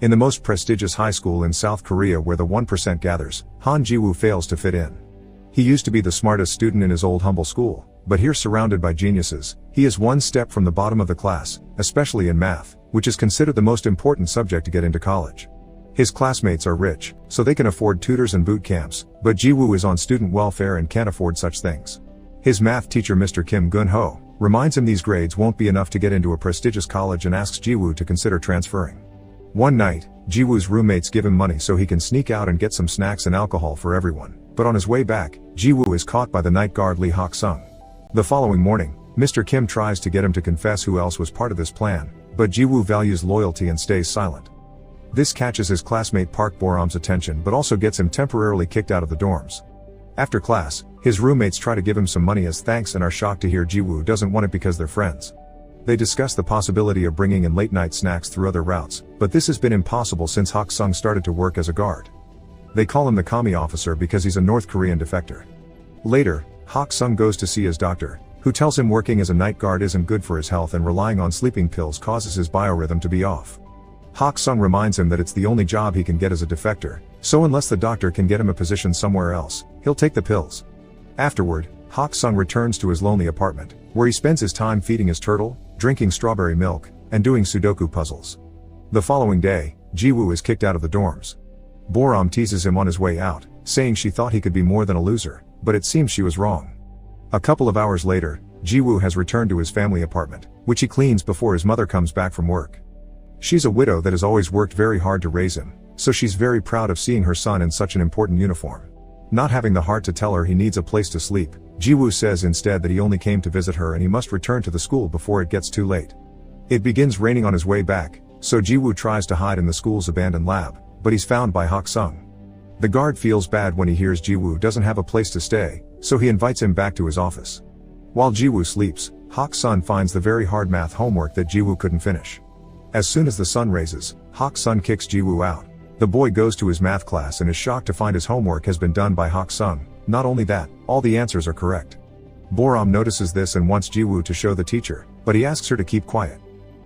In the most prestigious high school in South Korea where the 1% gathers, Han Ji-woo fails to fit in. He used to be the smartest student in his old humble school, but here surrounded by geniuses, he is one step from the bottom of the class, especially in math, which is considered the most important subject to get into college. His classmates are rich, so they can afford tutors and boot camps, but Ji-woo is on student welfare and can't afford such things. His math teacher Mr. Kim Gun-ho reminds him these grades won't be enough to get into a prestigious college and asks Ji-woo to consider transferring. One night, Ji-woo's roommates give him money so he can sneak out and get some snacks and alcohol for everyone, but on his way back, Ji-woo is caught by the night guard Lee Hak-sung. The following morning, Mr. Kim tries to get him to confess who else was part of this plan, but Ji-woo values loyalty and stays silent. This catches his classmate Park Boram's attention but also gets him temporarily kicked out of the dorms. After class, his roommates try to give him some money as thanks and are shocked to hear Ji-woo doesn't want it because they're friends. They discuss the possibility of bringing in late-night snacks through other routes, but this has been impossible since Hak-sung started to work as a guard. They call him the commie officer because he's a North Korean defector. Later, Hak-sung goes to see his doctor, who tells him working as a night guard isn't good for his health and relying on sleeping pills causes his biorhythm to be off. Hak-sung reminds him that it's the only job he can get as a defector, so unless the doctor can get him a position somewhere else, he'll take the pills. Afterward, Hak-sung returns to his lonely apartment, where he spends his time feeding his turtle, drinking strawberry milk, and doing Sudoku puzzles. The following day, Ji-woo is kicked out of the dorms. Boram teases him on his way out, saying she thought he could be more than a loser, but it seems she was wrong. A couple of hours later, Ji-woo has returned to his family apartment, which he cleans before his mother comes back from work. She's a widow that has always worked very hard to raise him, so she's very proud of seeing her son in such an important uniform. Not having the heart to tell her he needs a place to sleep, Ji-woo says instead that he only came to visit her and he must return to the school before it gets too late. It begins raining on his way back, so Ji-woo tries to hide in the school's abandoned lab, but he's found by Hak-sung. The guard feels bad when he hears Ji-woo doesn't have a place to stay, so he invites him back to his office. While Ji-woo sleeps, Hak-sung finds the very hard math homework that Ji-woo couldn't finish. As soon as the sun raises, Hak-sung kicks Ji-woo out. The boy goes to his math class and is shocked to find his homework has been done by Hak-sung. Not only that, all the answers are correct. Boram notices this and wants Ji-woo to show the teacher, but he asks her to keep quiet.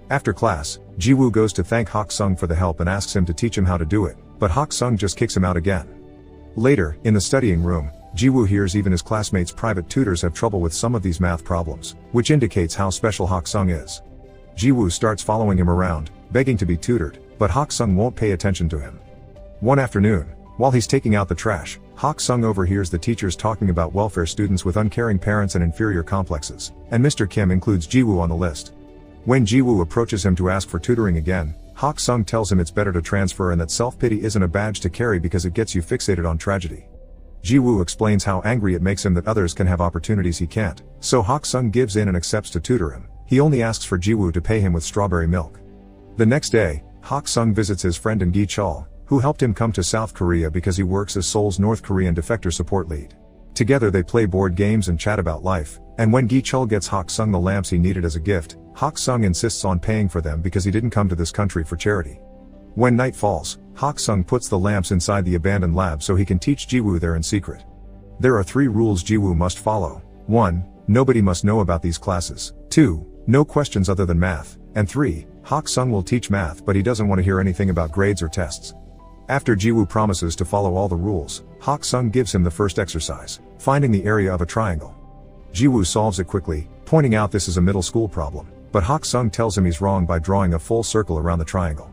After class, Ji-woo goes to thank Hak-sung for the help and asks him to teach him how to do it, but Hak-sung just kicks him out again. Later, in the studying room, Ji-woo hears even his classmates' private tutors have trouble with some of these math problems, which indicates how special Hak-sung is. Ji-woo starts following him around, begging to be tutored, but Hak-sung won't pay attention to him. One afternoon, while he's taking out the trash, Hak-sung overhears the teachers talking about welfare students with uncaring parents and inferior complexes, and Mr. Kim includes Ji-woo on the list. When Ji-woo approaches him to ask for tutoring again, Hak-sung tells him it's better to transfer and that self-pity isn't a badge to carry because it gets you fixated on tragedy. Ji-woo explains how angry it makes him that others can have opportunities he can't, so Hak-sung gives in and accepts to tutor him. He only asks for Ji-woo to pay him with strawberry milk. The next day, Hak-sung visits his friend in Gi-chul, who helped him come to South Korea because he works as Seoul's North Korean defector support lead. Together they play board games and chat about life, and when Gi-chul gets Hak-sung the lamps he needed as a gift, Hak-sung insists on paying for them because he didn't come to this country for charity. When night falls, Hak-sung puts the lamps inside the abandoned lab so he can teach Ji-woo there in secret. There are 3 rules Ji-woo must follow. 1. Nobody must know about these classes. 2. No questions other than math. And 3. Hak-sung will teach math but he doesn't want to hear anything about grades or tests. After Ji-woo promises to follow all the rules, Hak-sung gives him the first exercise, finding the area of a triangle. Ji-woo solves it quickly, pointing out this is a middle school problem, but Hak-sung tells him he's wrong by drawing a full circle around the triangle.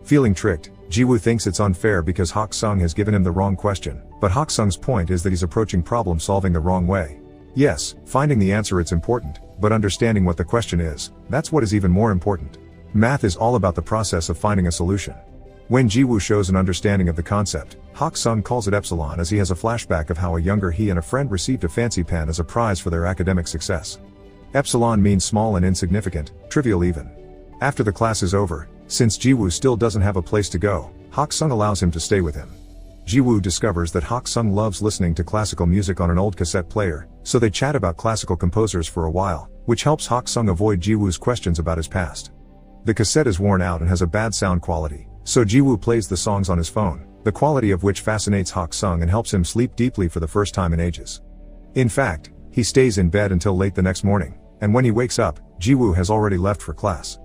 Feeling tricked, Ji-woo thinks it's unfair because Hak-sung has given him the wrong question, but Hak-sung's point is that he's approaching problem solving the wrong way. Yes, finding the answer it's important, but understanding what the question is, that's what is even more important. Math is all about the process of finding a solution. When Ji-woo shows an understanding of the concept, Hak-sung calls it epsilon as he has a flashback of how a younger he and a friend received a fancy pen as a prize for their academic success. Epsilon means small and insignificant, trivial even. After the class is over, since Ji-woo still doesn't have a place to go, Hak-sung allows him to stay with him. Ji-woo discovers that Hak-sung loves listening to classical music on an old cassette player, so they chat about classical composers for a while, which helps Hak-sung avoid Ji-woo's questions about his past. The cassette is worn out and has a bad sound quality, so Ji-woo plays the songs on his phone, the quality of which fascinates Hak-sung and helps him sleep deeply for the first time in ages. In fact, he stays in bed until late the next morning, and when he wakes up, Ji-woo has already left for class.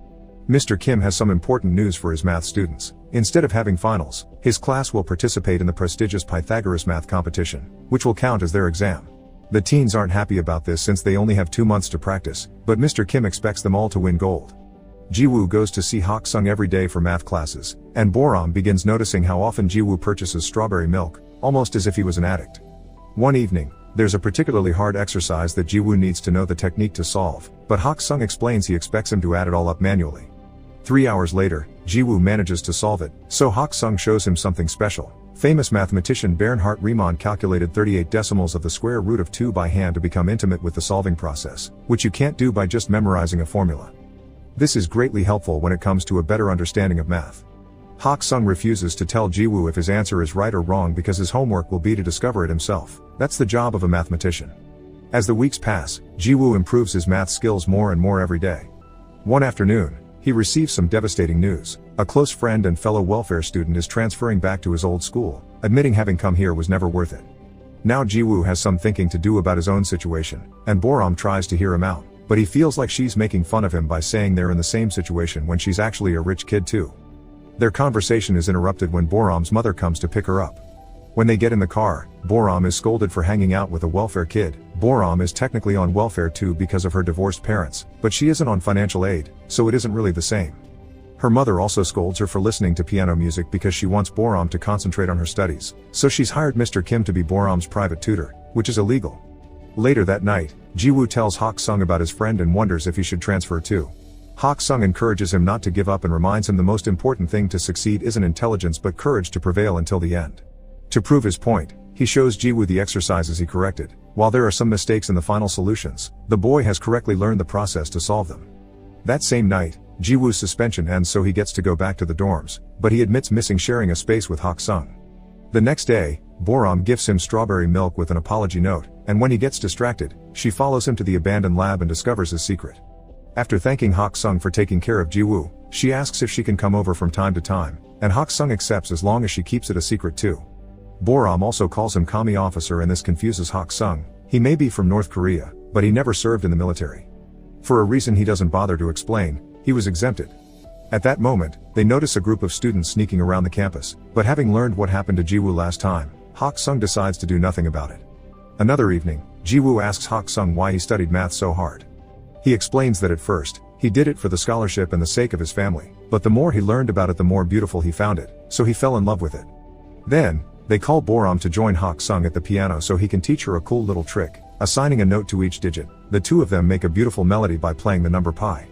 Mr. Kim has some important news for his math students. Instead of having finals, his class will participate in the prestigious Pythagoras math competition, which will count as their exam. The teens aren't happy about this since they only have 2 months to practice, but Mr. Kim expects them all to win gold. Jiwoo goes to see Hak Sung every day for math classes, and Boram begins noticing how often Jiwoo purchases strawberry milk, almost as if he was an addict. One evening, there's a particularly hard exercise that Jiwoo needs to know the technique to solve, but Hak Sung explains he expects him to add it all up manually. 3 hours later, Jiwoo manages to solve it, so Hak Sung shows him something special. Famous mathematician Bernhard Riemann calculated 38 decimals of the square root of 2 by hand to become intimate with the solving process, which you can't do by just memorizing a formula. This is greatly helpful when it comes to a better understanding of math. Hak Sung refuses to tell Jiwoo if his answer is right or wrong because his homework will be to discover it himself. That's the job of a mathematician. As the weeks pass, Jiwoo improves his math skills more and more every day. One afternoon, he receives some devastating news. A close friend and fellow welfare student is transferring back to his old school, admitting having come here was never worth it. Now Jiwoo has some thinking to do about his own situation, and Boram tries to hear him out, but he feels like she's making fun of him by saying they're in the same situation when she's actually a rich kid too. Their conversation is interrupted when Boram's mother comes to pick her up. When they get in the car, Boram is scolded for hanging out with a welfare kid. Boram is technically on welfare too because of her divorced parents, but she isn't on financial aid, so it isn't really the same. Her mother also scolds her for listening to piano music because she wants Boram to concentrate on her studies, so she's hired Mr. Kim to be Boram's private tutor, which is illegal. Later that night, Jiwoo tells Hak Sung about his friend and wonders if he should transfer too. Hak Sung encourages him not to give up and reminds him the most important thing to succeed isn't intelligence but courage to prevail until the end. To prove his point, he shows Jiwoo the exercises he corrected. While there are some mistakes in the final solutions, the boy has correctly learned the process to solve them. That same night, Jiwoo's suspension ends so he gets to go back to the dorms, but he admits missing sharing a space with Hak Sung. The next day, Boram gives him strawberry milk with an apology note, and when he gets distracted, she follows him to the abandoned lab and discovers his secret. After thanking Hak Sung for taking care of Jiwoo, she asks if she can come over from time to time, and Hak Sung accepts as long as she keeps it a secret too. Boram also calls him commie officer and this confuses Hak Sung. He may be from North Korea, but he never served in the military. For a reason he doesn't bother to explain, he was exempted. At that moment, they notice a group of students sneaking around the campus, but having learned what happened to Jiwoo last time, Hak Sung decides to do nothing about it. Another evening, Jiwoo asks Hak Sung why he studied math so hard. He explains that at first, he did it for the scholarship and the sake of his family, but the more he learned about it the more beautiful he found it, so he fell in love with it. Then, they call Boram to join Hak Sung at the piano so he can teach her a cool little trick, assigning a note to each digit. The two of them make a beautiful melody by playing the number pi.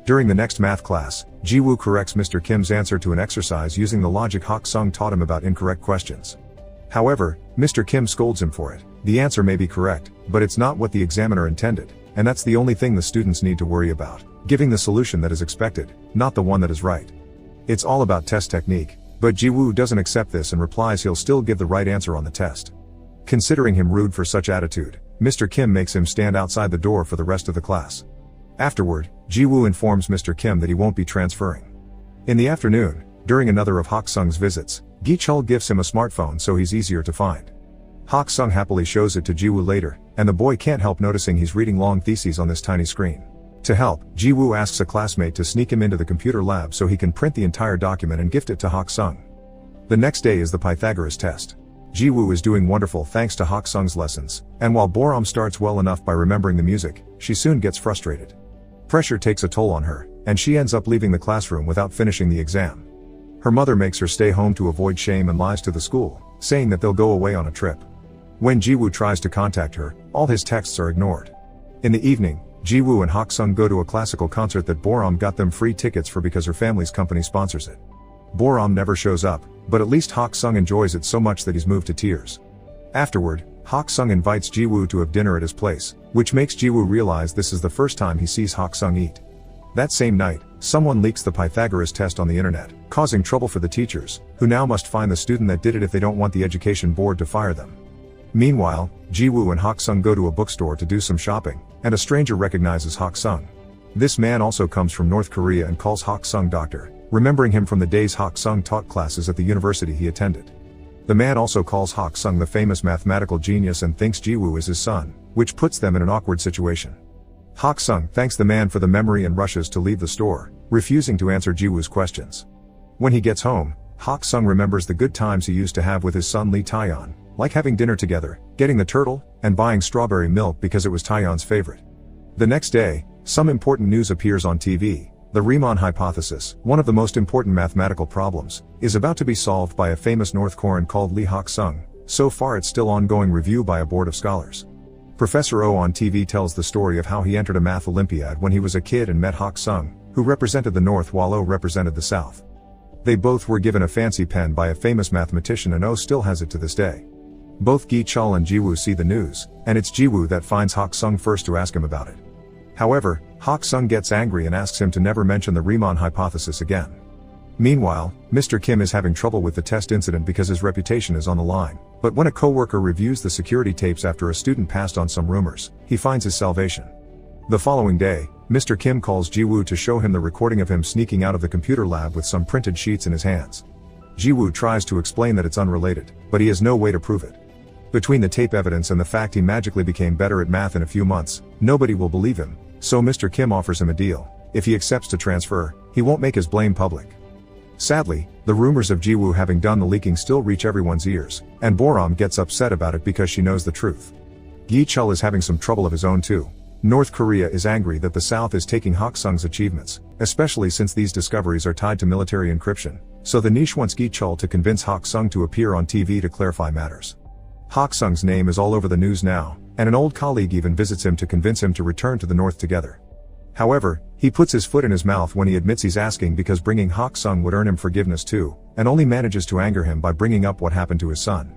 During the next math class, Jiwoo corrects Mr. Kim's answer to an exercise using the logic Hak Sung taught him about incorrect questions. However, Mr. Kim scolds him for it. The answer may be correct, but it's not what the examiner intended, and that's the only thing the students need to worry about, giving the solution that is expected, not the one that is right. It's all about test technique, but Jiwoo doesn't accept this and replies he'll still give the right answer on the test. Considering him rude for such attitude, Mr. Kim makes him stand outside the door for the rest of the class. Afterward, Jiwoo informs Mr. Kim that he won't be transferring. In the afternoon, during another of Hak Sung's visits, Gi-chul gives him a smartphone so he's easier to find. Hak Sung happily shows it to Jiwoo later, and the boy can't help noticing he's reading long theses on this tiny screen. To help, Jiwoo asks a classmate to sneak him into the computer lab so he can print the entire document and gift it to Hak Sung. The next day is the Pythagoras test. Jiwoo is doing wonderful thanks to Hak Sung's lessons, and while Boram starts well enough by remembering the music, she soon gets frustrated. Pressure takes a toll on her, and she ends up leaving the classroom without finishing the exam. Her mother makes her stay home to avoid shame and lies to the school, saying that they'll go away on a trip. When Jiwoo tries to contact her, all his texts are ignored. In the evening, Jiwoo and Hak Sung go to a classical concert that Boram got them free tickets for because her family's company sponsors it. Boram never shows up, but at least Hak Sung enjoys it so much that he's moved to tears. Afterward, Hak Sung invites Jiwoo to have dinner at his place, which makes Jiwoo realize this is the first time he sees Hak Sung eat. That same night, someone leaks the Pythagoras test on the internet, causing trouble for the teachers, who now must find the student that did it if they don't want the education board to fire them. Meanwhile, Jiwoo and Hak Sung go to a bookstore to do some shopping, and a stranger recognizes Hak Sung. This man also comes from North Korea and calls Hak Sung doctor, remembering him from the days Hak Sung taught classes at the university he attended. The man also calls Hak Sung the famous mathematical genius and thinks Jiwoo is his son, which puts them in an awkward situation. Hak Sung thanks the man for the memory and rushes to leave the store, refusing to answer Jiwoo's questions. When he gets home, Hak Sung remembers the good times he used to have with his son Lee Taeyeon, like having dinner together, getting the turtle, and buying strawberry milk because it was Taeyeon's favorite. The next day, some important news appears on TV. The Riemann hypothesis, one of the most important mathematical problems, is about to be solved by a famous North Korean called Lee Hak Sung. So far it's still ongoing review by a board of scholars. Professor Oh on TV tells the story of how he entered a math Olympiad when he was a kid and met Hak Sung, who represented the North while Oh represented the South. They both were given a fancy pen by a famous mathematician and Oh still has it to this day. Both Gi Chul and Jiwoo see the news, and it's Jiwoo that finds Hak Sung first to ask him about it. However, Hak Sung gets angry and asks him to never mention the Riemann hypothesis again. Meanwhile, Mr. Kim is having trouble with the test incident because his reputation is on the line, but when a co-worker reviews the security tapes after a student passed on some rumors, he finds his salvation. The following day, Mr. Kim calls Jiwoo to show him the recording of him sneaking out of the computer lab with some printed sheets in his hands. Jiwoo tries to explain that it's unrelated, but he has no way to prove it. Between the tape evidence and the fact he magically became better at math in a few months, nobody will believe him, so Mr. Kim offers him a deal. If he accepts to transfer, he won't make his blame public. Sadly, the rumors of Jiwoo having done the leaking still reach everyone's ears, and Boram gets upset about it because she knows the truth. Gi Chul is having some trouble of his own too. North Korea is angry that the South is taking Hak Sung's achievements, especially since these discoveries are tied to military encryption, so the niche wants Gi Chul to convince Hak Sung to appear on TV to clarify matters. Hak Sung's name is all over the news now, and an old colleague even visits him to convince him to return to the North together. However, he puts his foot in his mouth when he admits he's asking because bringing Hak Sung would earn him forgiveness too, and only manages to anger him by bringing up what happened to his son.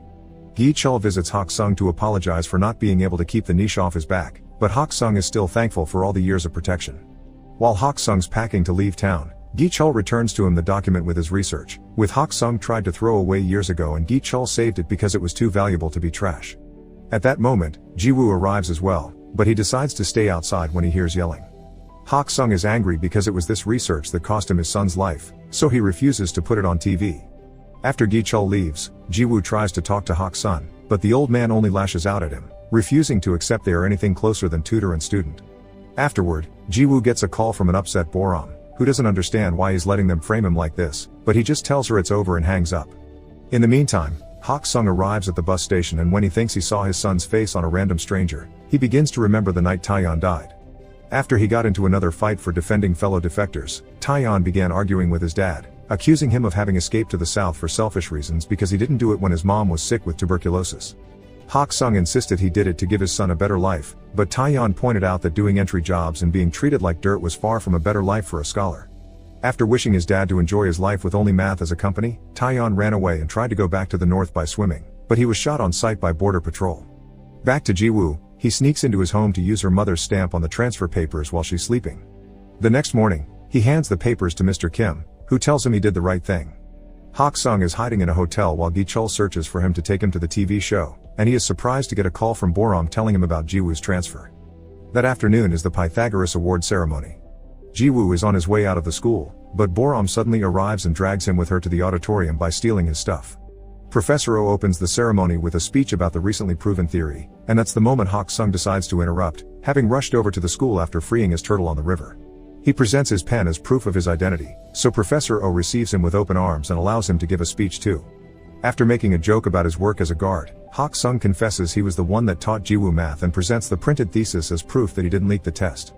Gi Chul visits Hak Sung to apologize for not being able to keep the niche off his back, but Hak Sung is still thankful for all the years of protection. While Hak Sung's packing to leave town, Gi Chul returns to him the document with his research, which Hak Sung tried to throw away years ago and Gi Chul saved it because it was too valuable to be trash. At that moment, Jiwoo arrives as well, but he decides to stay outside when he hears yelling. Hak Sung is angry because it was this research that cost him his son's life, so he refuses to put it on TV. After Gi Chul leaves, Jiwoo tries to talk to Hak Sung, but the old man only lashes out at him, refusing to accept they are anything closer than tutor and student. Afterward, Jiwoo gets a call from an upset Boram, who doesn't understand why he's letting them frame him like this, but he just tells her it's over and hangs up. In the meantime, Hak Sung arrives at the bus station and when he thinks he saw his son's face on a random stranger, he begins to remember the night Taeyeon died. After he got into another fight for defending fellow defectors, Taeyeon began arguing with his dad, accusing him of having escaped to the south for selfish reasons because he didn't do it when his mom was sick with tuberculosis. Hak Sung insisted he did it to give his son a better life, but Taeyeon pointed out that doing entry jobs and being treated like dirt was far from a better life for a scholar. After wishing his dad to enjoy his life with only math as a company, Taeyeon ran away and tried to go back to the north by swimming, but he was shot on sight by border patrol. Back to Jiwoo, he sneaks into his home to use her mother's stamp on the transfer papers while she's sleeping. The next morning, he hands the papers to Mr. Kim, who tells him he did the right thing. Hak Sung is hiding in a hotel while Gi Chul searches for him to take him to the TV show, and he is surprised to get a call from Boram telling him about Jiwoo's transfer. That afternoon is the Pythagoras Award ceremony. Jiwoo is on his way out of the school, but Boram suddenly arrives and drags him with her to the auditorium by stealing his stuff. Professor Oh opens the ceremony with a speech about the recently proven theory, and that's the moment Hak Sung decides to interrupt, having rushed over to the school after freeing his turtle on the river. He presents his pen as proof of his identity, so Professor Oh receives him with open arms and allows him to give a speech too. After making a joke about his work as a guard, Hak Sung confesses he was the one that taught Jiwoo math and presents the printed thesis as proof that he didn't leak the test.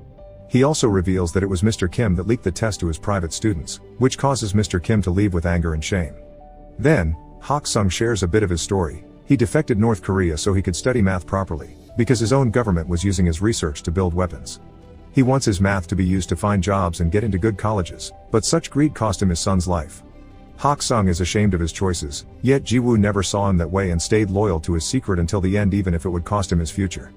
He also reveals that it was Mr. Kim that leaked the test to his private students, which causes Mr. Kim to leave with anger and shame. Then, Hak Sung shares a bit of his story. He defected North Korea so he could study math properly, because his own government was using his research to build weapons. He wants his math to be used to find jobs and get into good colleges, but such greed cost him his son's life. Hak Sung is ashamed of his choices, yet Jiwoo never saw him that way and stayed loyal to his secret until the end even if it would cost him his future.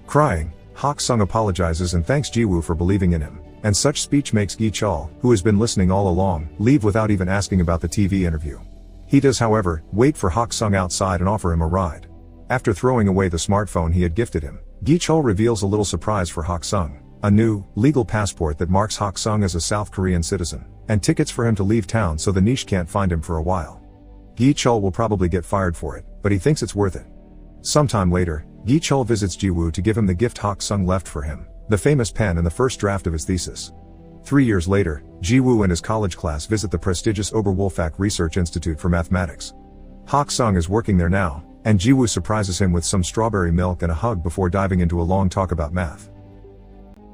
Crying, Hak Sung apologizes and thanks Jiwoo for believing in him, and such speech makes Gi Chul, who has been listening all along, leave without even asking about the TV interview. He does however, wait for Hak Sung outside and offer him a ride. After throwing away the smartphone he had gifted him, Gi Chul reveals a little surprise for Hak Sung, a new, legal passport that marks Hak Sung as a South Korean citizen, and tickets for him to leave town so the niche can't find him for a while. Gi Chul will probably get fired for it, but he thinks it's worth it. Sometime later, Gi Chul visits Jiwoo to give him the gift Hak Sung left for him, the famous pen and the first draft of his thesis. 3 years later, Ji-woo and his college class visit the prestigious Oberwolfach Research Institute for Mathematics. Hak-sung is working there now, and Ji-woo surprises him with some strawberry milk and a hug before diving into a long talk about math.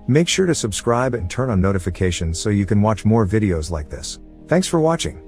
Make sure to subscribe and turn on notifications so you can watch more videos like this. Thanks for watching.